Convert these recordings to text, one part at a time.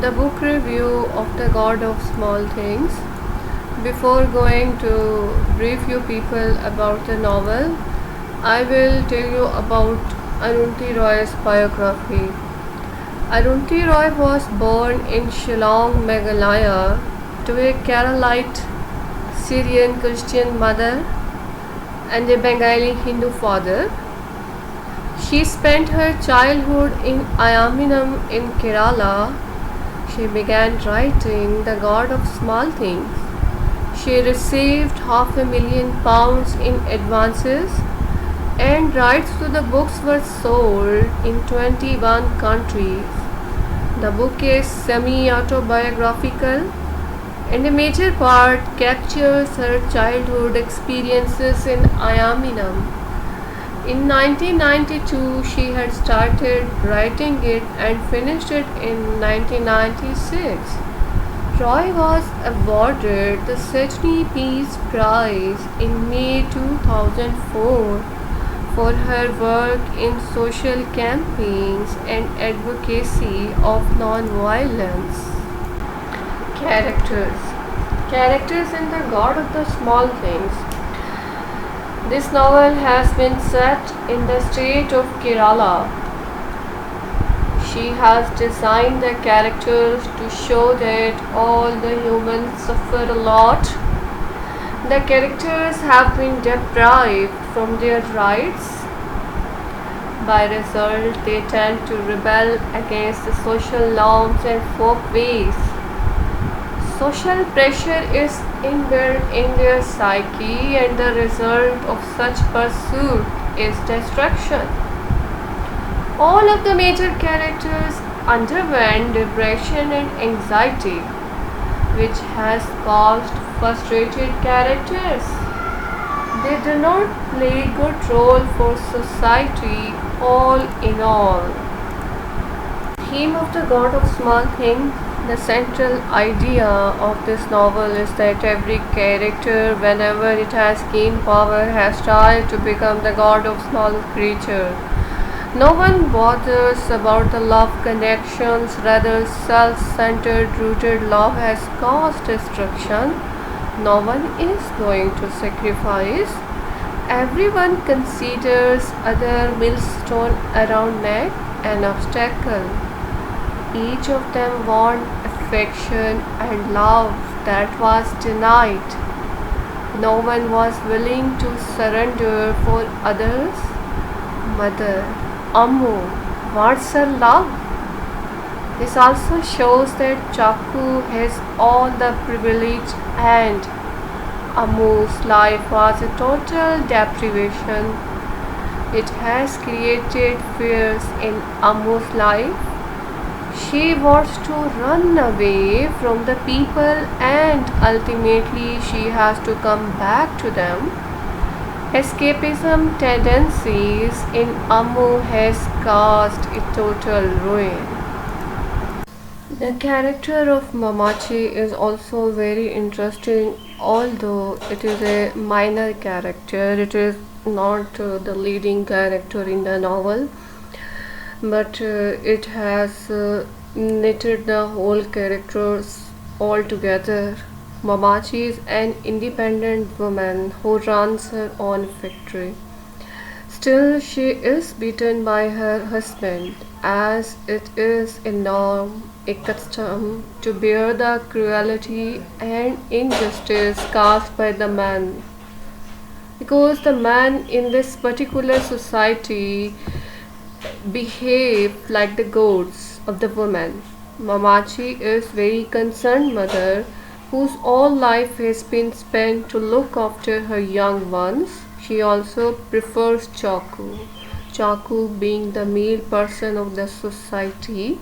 the book review of The God of Small Things. Before going to brief you people about the novel, I will tell you about Arundhati Roy's biography. Arundhati Roy was born in Shillong, Meghalaya, to a Keralite Syrian Christian mother and a Bengali Hindu father. She spent her childhood in Ayaminam in Kerala. She began writing The God of Small Things. She received £500,000 in advances, and rights to the books were sold in 21 countries. The book is semi-autobiographical and a major part captures her childhood experiences in Ayaminam. In 1992, she had started writing it and finished it in 1996. Roy was awarded the Sydney Peace Prize in May 2004 for her work in social campaigns and advocacy of non-violence. Characters in The God of the Small Things. This novel has been set in the state of Kerala. She has designed the characters to show that all the humans suffer a lot. The characters have been deprived from their rights. By result, they tend to rebel against the social norms and folk ways. Social pressure is inbuilt in their psyche, and the result of such pursuit is destruction. All of the major characters underwent depression and anxiety, which has caused frustrated characters. They do not play good role for society all in all. Theme of The God of Small Things. The central idea of this novel is that every character, whenever it has gained power, has tried to become the god of small creatures. No one bothers about the love connections, rather self-centered rooted love has caused destruction. No one is going to sacrifice. Everyone considers other millstone around neck an obstacle. Each of them want affection and love that was denied. No one was willing to surrender for others. Mother, Ammu, what's her love? This also shows that Chaku has all the privilege and Ammu's life was a total deprivation. It has created fears in Ammu's life. She wants to run away from the people and ultimately she has to come back to them. Escapism tendencies in Ammu has caused a total ruin. The character of Mamachi is also very interesting, although it is a minor character. It is not the leading character in the novel, but it has knitted the whole characters all together. Mamachi is an independent woman who runs her own factory. Still, she is beaten by her husband, as it is a norm, a custom, to bear the cruelty and injustice caused by the man. Because the man in this particular society behave like the gods of the woman. Mamachi is very concerned mother whose all life has been spent to look after her young ones. She also prefers Chaku. Chaku being the male person of the society.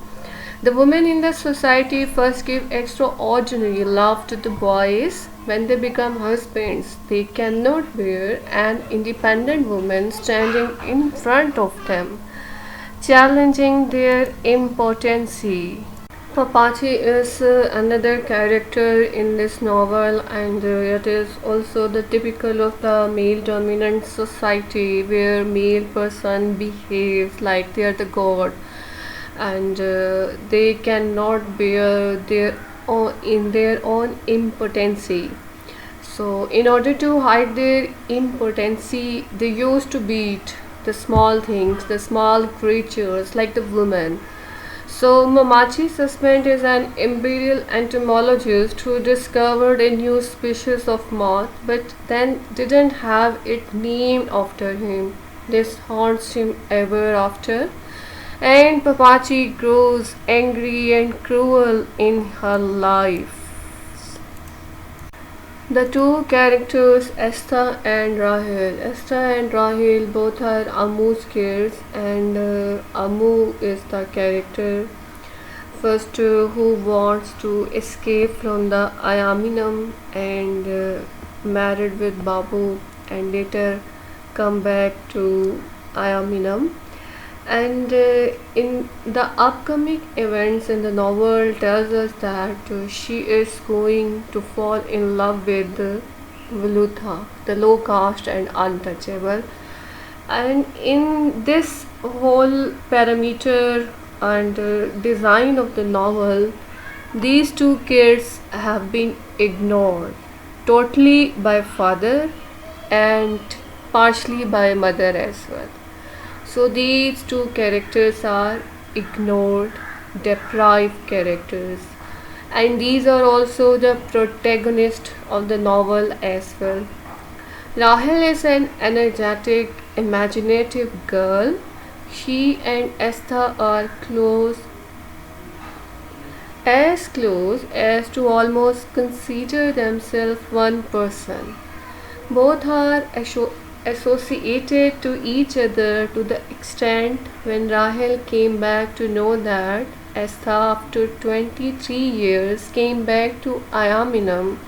The women in the society first give extraordinary love to the boys. When they become husbands, they cannot bear an independent woman standing in front of them, challenging their impotency. Papachi is another character in this novel, and it is also the typical of the male dominant society where male person behaves like they are the god and they cannot bear in their own impotency. So, in order to hide their impotency, they used to beat the small things, the small creatures like the woman. So, Mamachi Suspend is an imperial entomologist who discovered a new species of moth but then didn't have it named after him. This haunts him ever after, and Papachi grows angry and cruel in her life. The two characters, Esther and Rahel. Esther and Rahel both are Amu's kids, and Amu is the character first who wants to escape from the Ayaminum and married with Babu, and later come back to Ayaminam. And in the upcoming events in the novel tells us that she is going to fall in love with Vilutha, the low caste and untouchable. And in this whole parameter and design of the novel, these two kids have been ignored totally by father and partially by mother as well. So these two characters are ignored, deprived characters, and these are also the protagonist of the novel as well. Rahel is an energetic, imaginative girl. She and Esther are close as to almost consider themselves one person. Both are associated to each other to the extent when Rahel came back to know that Esther, after 23 years, came back to Ayaminam.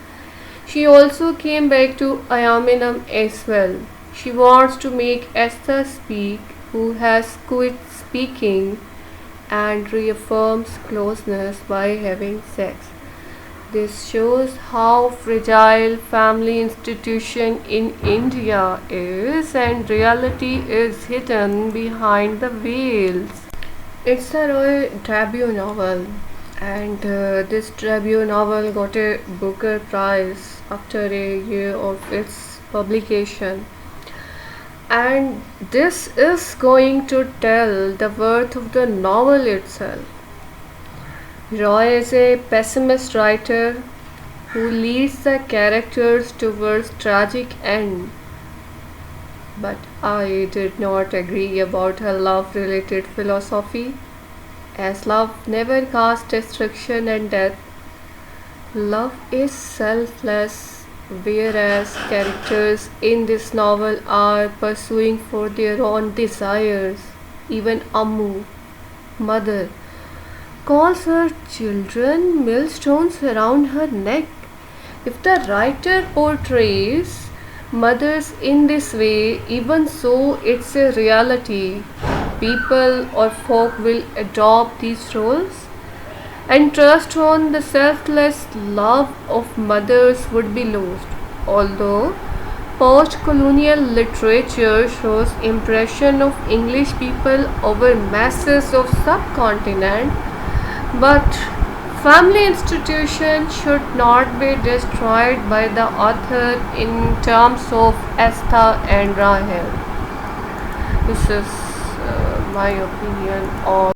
She also came back to Ayaminam as well. She wants to make Esther speak, who has quit speaking, and reaffirms closeness by having sex. This shows how fragile family institution in India is, and reality is hidden behind the veils. It's a Roy debut novel, and this debut novel got a Booker Prize after a year of its publication. And this is going to tell the worth of the novel itself. Roy is a pessimist writer who leads the characters towards tragic end. But I did not agree about her love-related philosophy, as love never casts destruction and death. Love is selfless, whereas characters in this novel are pursuing for their own desires. Even Ammu, mother, calls her children millstones around her neck. If the writer portrays mothers in this way, even so it's a reality. People or folk will adopt these roles, and trust on the selfless love of mothers would be lost. Although post-colonial literature shows impression of English people over masses of subcontinent, but family institution should not be destroyed by the author in terms of Esther and Rahel. This is my opinion on